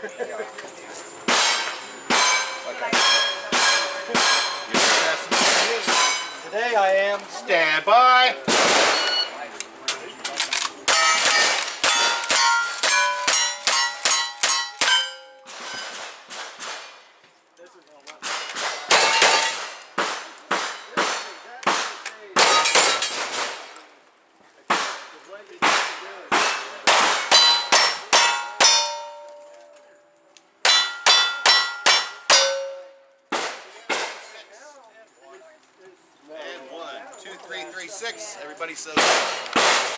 Today I am. Stand by. And 1, 2, 3, 3, 6. Everybody says.